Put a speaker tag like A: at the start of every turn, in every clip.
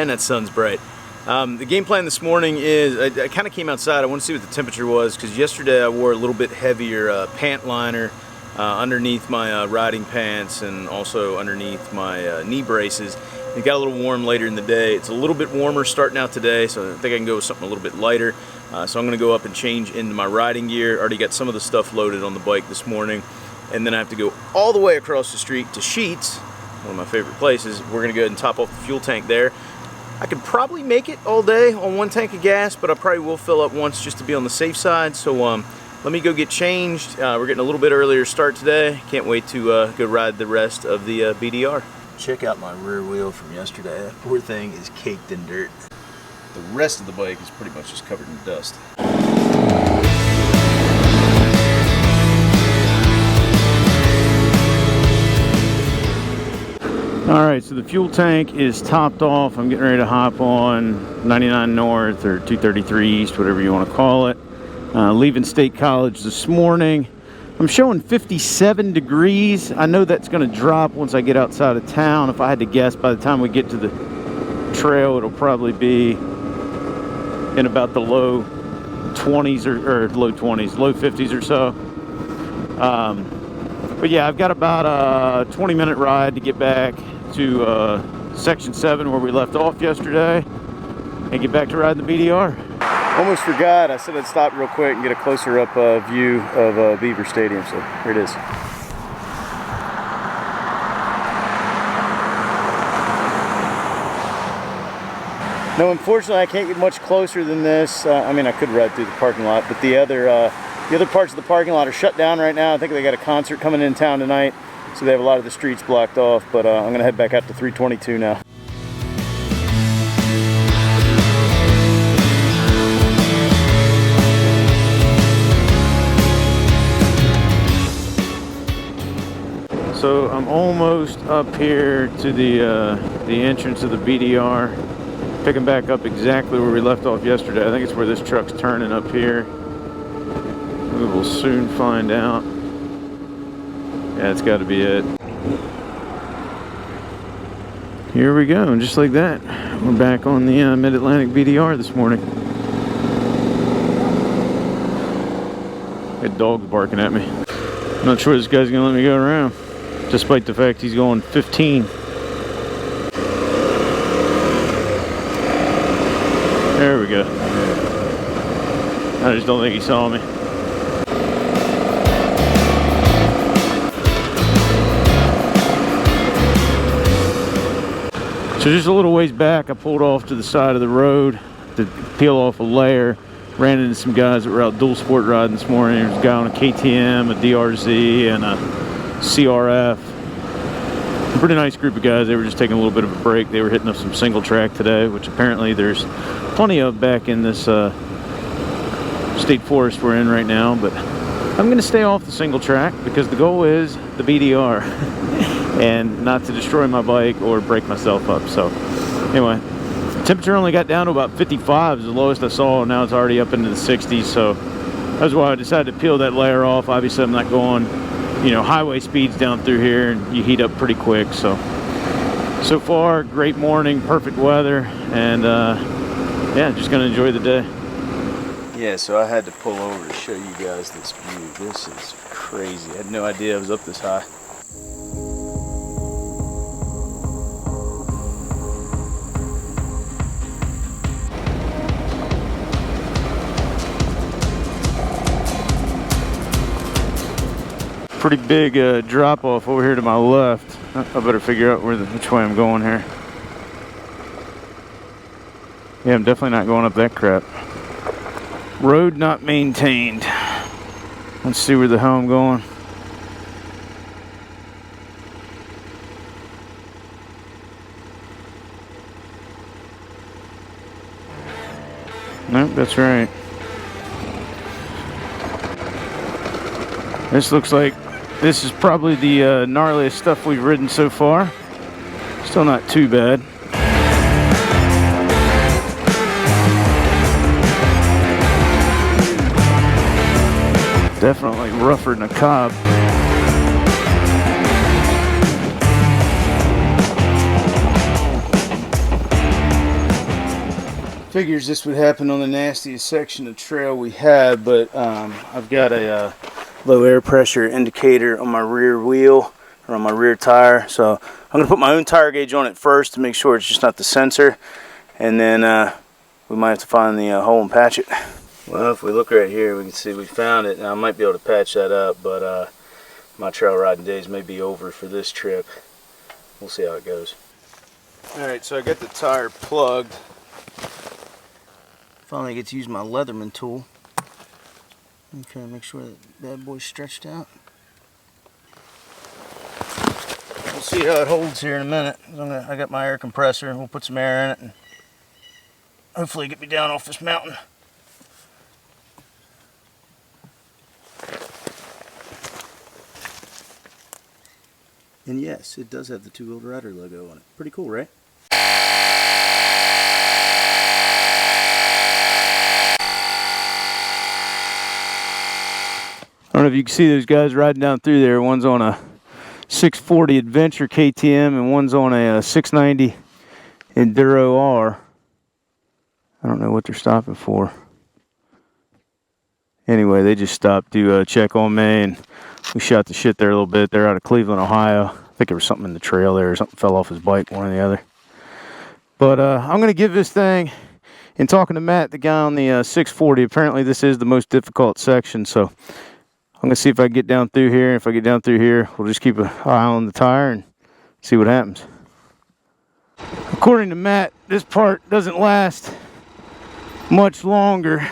A: Man, that sun's bright. The game plan this morning is, I kind of came outside. I want to see what the temperature was, because yesterday I wore a little bit heavier pant liner underneath my riding pants and also underneath my knee braces. It got a little warm later in the day. It's a little bit warmer starting out today, so I think I can go with something a little bit lighter. So I'm going to go up and change into my riding gear. Already got some of the stuff loaded on the bike this morning. And then I have to go all the way across the street to Sheetz, one of my favorite places. We're going to go ahead and top off the fuel tank there. I could probably make it all day on one tank of gas, but I probably will fill up once just to be on the safe side. So let me go get changed. We're getting a little bit earlier start today. Can't wait to go ride the rest of the BDR. Check out my rear wheel from yesterday. That poor thing is caked in dirt. The rest of the bike is pretty much just covered in dust. Alright, so the fuel tank is topped off. I'm getting ready to hop on 99 North or 233 East, whatever you want to call it. Leaving State College this morning. I'm showing 57 degrees. I know that's going to drop once I get outside of town. If I had to guess, by the time we get to the trail, it'll probably be in about the low 20s or low 20s, low 50s or so. But yeah, I've got about a 20-minute ride to get back to Section 7 where we left off yesterday and get back to riding the BDR. Almost forgot, I said I'd stop real quick and get a closer up view of Beaver Stadium, so here it is. No, unfortunately I can't get much closer than this. I mean, I could ride through the parking lot, but the other parts of the parking lot are shut down right now. I think they got a concert coming in town tonight, so they have a lot of the streets blocked off, but I'm gonna head back out to 322 now. So I'm almost up here to the entrance of the BDR, picking back up exactly where we left off yesterday. I think it's where this truck's turning up here. We will soon find out. Yeah, it's got to be it. Here we go, and just like that, we're back on the Mid-Atlantic BDR this morning. Got dogs barking at me. I'm not sure this guy's gonna let me go around, despite the fact he's going 15. There we go. I just don't think he saw me. So just a little ways back, I pulled off to the side of the road to peel off a layer. Ran into some guys that were out dual sport riding this morning. There was a guy on a KTM, a DRZ, and a CRF. A pretty nice group of guys. They were just taking a little bit of a break. They were hitting up some single track today, which apparently there's plenty of back in this state forest we're in right now. But I'm going to stay off the single track because the goal is the BDR and not to destroy my bike or break myself up. So anyway, temperature only got down to about 55 is the lowest I saw. Now it's already up into the 60s. So that's why I decided to peel that layer off. Obviously I'm not going, you know, highway speeds down through here, and you heat up pretty quick. So far, great morning, perfect weather, and yeah, just gonna enjoy the day. Yeah, so I had to pull over to show you guys this view. This is crazy. I had no idea it was up this high. Pretty big drop off over here to my left. I better figure out which way I'm going here. Yeah, I'm definitely not going up that crap. Road not maintained. Let's see where the hell I'm going. Nope, that's right. This looks like this is probably the gnarliest stuff we've ridden so far. Still not too bad. Definitely rougher than a Cobb. Figures this would happen on the nastiest section of trail we have, but I've got a low air pressure indicator on my rear wheel, or on my rear tire, so I'm going to put my own tire gauge on it first to make sure it's just not the sensor, and then we might have to find the hole and patch it. Well, if we look right here, we can see we found it. Now, I might be able to patch that up, but my trail riding days may be over for this trip. We'll see how it goes. Alright, so I got the tire plugged. Finally get to use my Leatherman tool. I'm trying to make sure that bad boy's stretched out. We'll see how it holds here in a minute. I got my air compressor and we'll put some air in it and hopefully get me down off this mountain. And yes, it does have the Two Wheeled Rider logo on it. Pretty cool, right? I don't know if you can see those guys riding down through there. One's on a 640 Adventure KTM and one's on a 690 Enduro R. I don't know what they're stopping for. Anyway, they just stopped to check on me, and we shot the shit there a little bit. They're out of Cleveland, Ohio. I think there was something in the trail there, or something fell off his bike, one or the other. But I'm going to give this thing, in talking to Matt, the guy on the 640, apparently this is the most difficult section, so I'm going to see if I can get down through here. If I get down through here, we'll just keep an eye on the tire and see what happens. According to Matt, this part doesn't last much longer,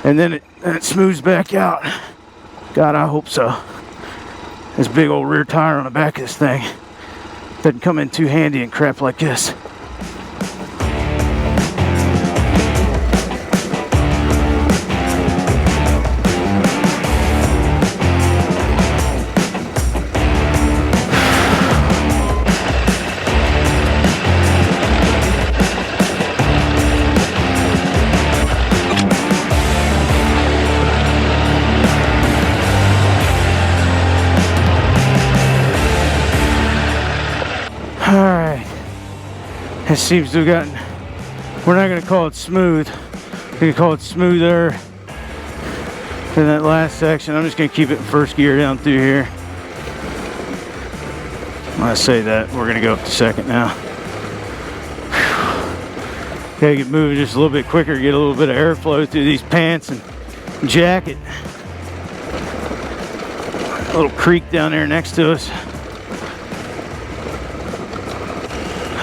A: and then it smooths back out. God, I hope so. This big old rear tire on the back of this thing doesn't come in too handy in crap like this. Alright, it seems to have gotten, we're not going to call it smooth, we're going to call it smoother than that last section. I'm just going to keep it in first gear down through here. When I say that, we're going to go up to second now. Gotta get moving just a little bit quicker, get a little bit of airflow through these pants and jacket. A little creek down there next to us.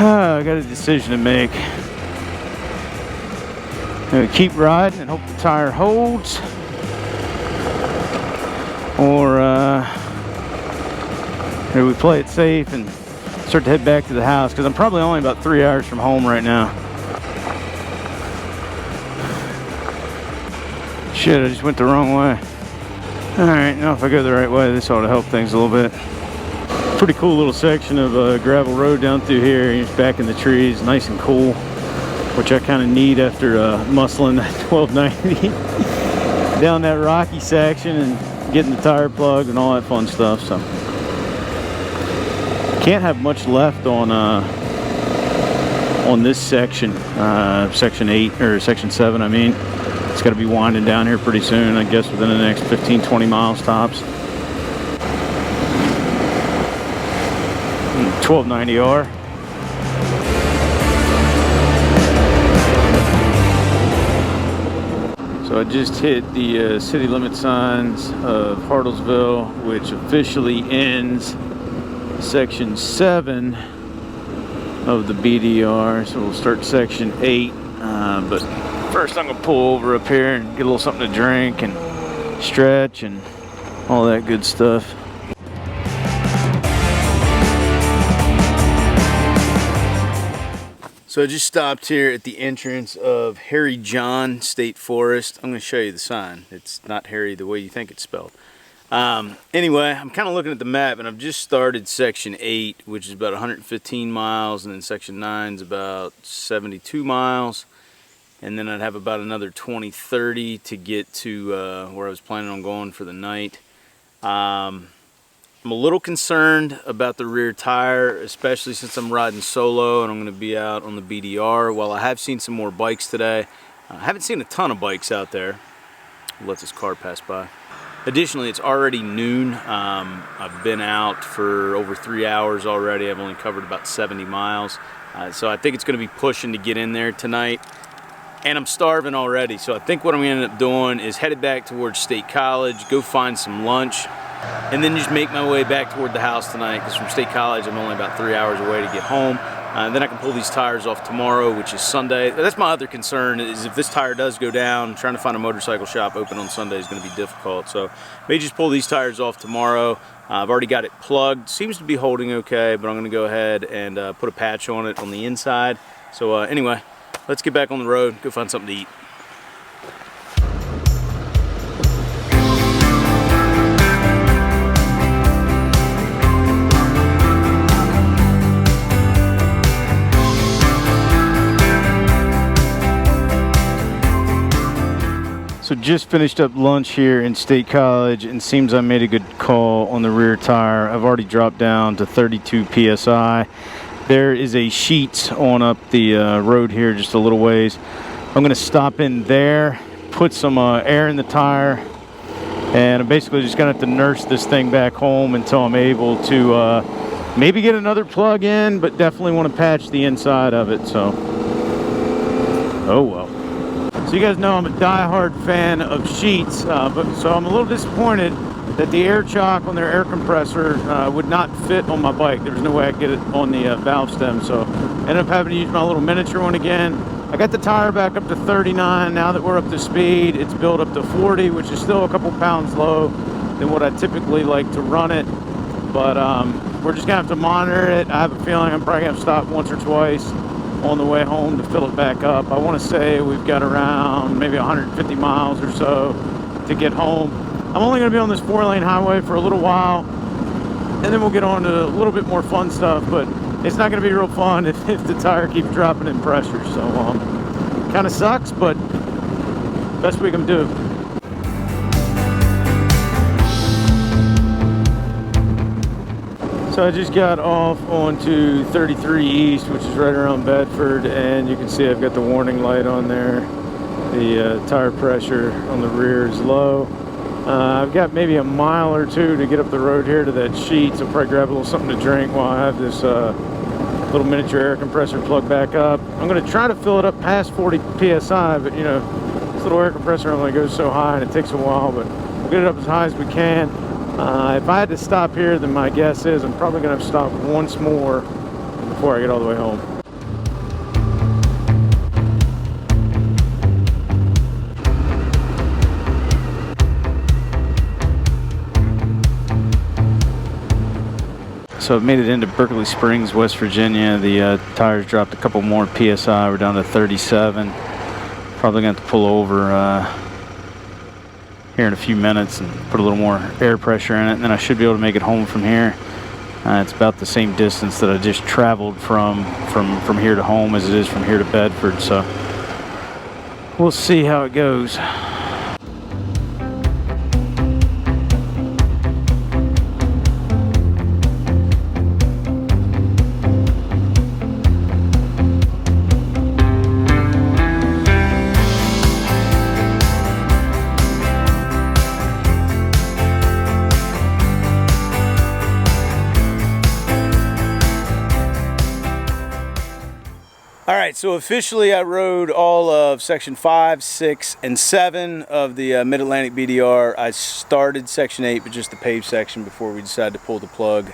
A: I got a decision to make. I'm gonna keep riding and hope the tire holds, or maybe we play it safe and start to head back to the house, because I'm probably only about 3 hours from home right now. Shit, I just went the wrong way. Alright, now if I go the right way, this ought to help things a little bit. Pretty cool little section of gravel road down through here. It's back in the trees, nice and cool, which I kind of need after muscling that 1290 down that rocky section and getting the tire plugged and all that fun stuff. So can't have much left on this section, section 8 or section 7. I mean, it's got to be winding down here pretty soon. I guess within the next 15-20 miles tops. 1290R. So I just hit the city limit signs of Hartlesville, which officially ends section 7 of the BDR. So we'll start section 8, but first I'm gonna pull over up here and get a little something to drink and stretch and all that good stuff. So I just stopped here at the entrance of Harry John State Forest. I'm going to show you the sign. It's not Harry the way you think it's spelled. Anyway, I'm kind of looking at the map, and I've just started section 8, which is about 115 miles, and then section 9 is about 72 miles. And then I'd have about another 20-30 to get to where I was planning on going for the night. I'm a little concerned about the rear tire, especially since I'm riding solo and I'm going to be out on the BDR. While I have seen some more bikes today, I haven't seen a ton of bikes out there. I'll let this car pass by. Additionally, it's already noon. I've been out for over 3 hours already. I've only covered about 70 miles. So I think it's going to be pushing to get in there tonight. And I'm starving already. So I think what I'm going to end up doing is headed back towards State College, go find some lunch, and then just make my way back toward the house tonight, because from State College I'm only about 3 hours away to get home. Then I can pull these tires off tomorrow, which is Sunday. That's my other concern, is if this tire does go down, trying to find a motorcycle shop open on Sunday is going to be difficult. So may just pull these tires off tomorrow. I've already got it plugged. Seems to be holding okay, but I'm going to go ahead and put a patch on it on the inside. So anyway, let's get back on the road, go find something to eat. So just finished up lunch here in State College, and seems I made a good call on the rear tire. I've already dropped down to 32 PSI. There is a sheet on up the road here just a little ways. I'm going to stop in there, put some air in the tire, and I'm basically just going to have to nurse this thing back home until I'm able to maybe get another plug in, but definitely want to patch the inside of it. So, oh well. So you guys know I'm a die-hard fan of sheets, so I'm a little disappointed that the air chock on their air compressor would not fit on my bike. There was no way I could get it on the valve stem, so I ended up having to use my little miniature one again. I got the tire back up to 39. Now that we're up to speed, it's built up to 40, which is still a couple pounds low than what I typically like to run it. But we're just gonna have to monitor it. I have a feeling I'm probably gonna stop once or twice on the way home to fill it back up. I want to say we've got around maybe 150 miles or so to get home. I'm only going to be on this 4-lane highway for a little while, and then we'll get on to a little bit more fun stuff, but it's not going to be real fun if the tire keeps dropping in pressure. So kind of sucks, but best we can do. So I just got off onto 33 East, which is right around Bedford, and you can see I've got the warning light on there. The tire pressure on the rear is low. I've got maybe a mile or two to get up the road here to that sheet, so I'll probably grab a little something to drink while I have this little miniature air compressor plugged back up. I'm going to try to fill it up past 40 PSI, but you know, this little air compressor only goes so high and it takes a while, but we'll get it up as high as we can. If I had to stop here, then my guess is I'm probably going to have to stop once more before I get all the way home. So I've made it into Berkeley Springs, West Virginia. The tires dropped a couple more PSI. We're down to 37. Probably going to have to pull over here in a few minutes and put a little more air pressure in it, and then I should be able to make it home from here. It's about the same distance that I just traveled from here to home as it is from here to Bedford, so we'll see how it goes. Alright, so officially I rode all of section 5, 6, and 7 of the Mid-Atlantic BDR. I started section 8, but just the paved section before we decided to pull the plug,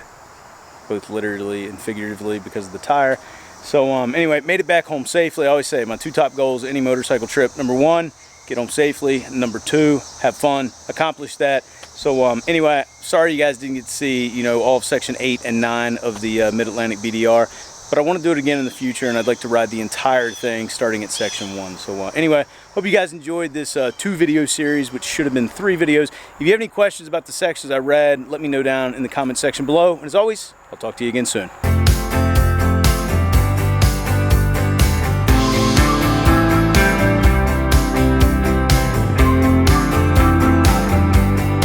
A: both literally and figuratively because of the tire. So anyway, made it back home safely. I always say my 2 top goals any motorcycle trip. Number 1, get home safely. Number 2, have fun. Accomplish that. So anyway, sorry you guys didn't get to see, you know, all of section 8 and 9 of the Mid-Atlantic BDR. But I want to do it again in the future, and I'd like to ride the entire thing starting at section 1. So anyway, hope you guys enjoyed this 2-video series, which should have been 3 videos. If you have any questions about the sections I read, let me know down in the comment section below. And as always, I'll talk to you again soon.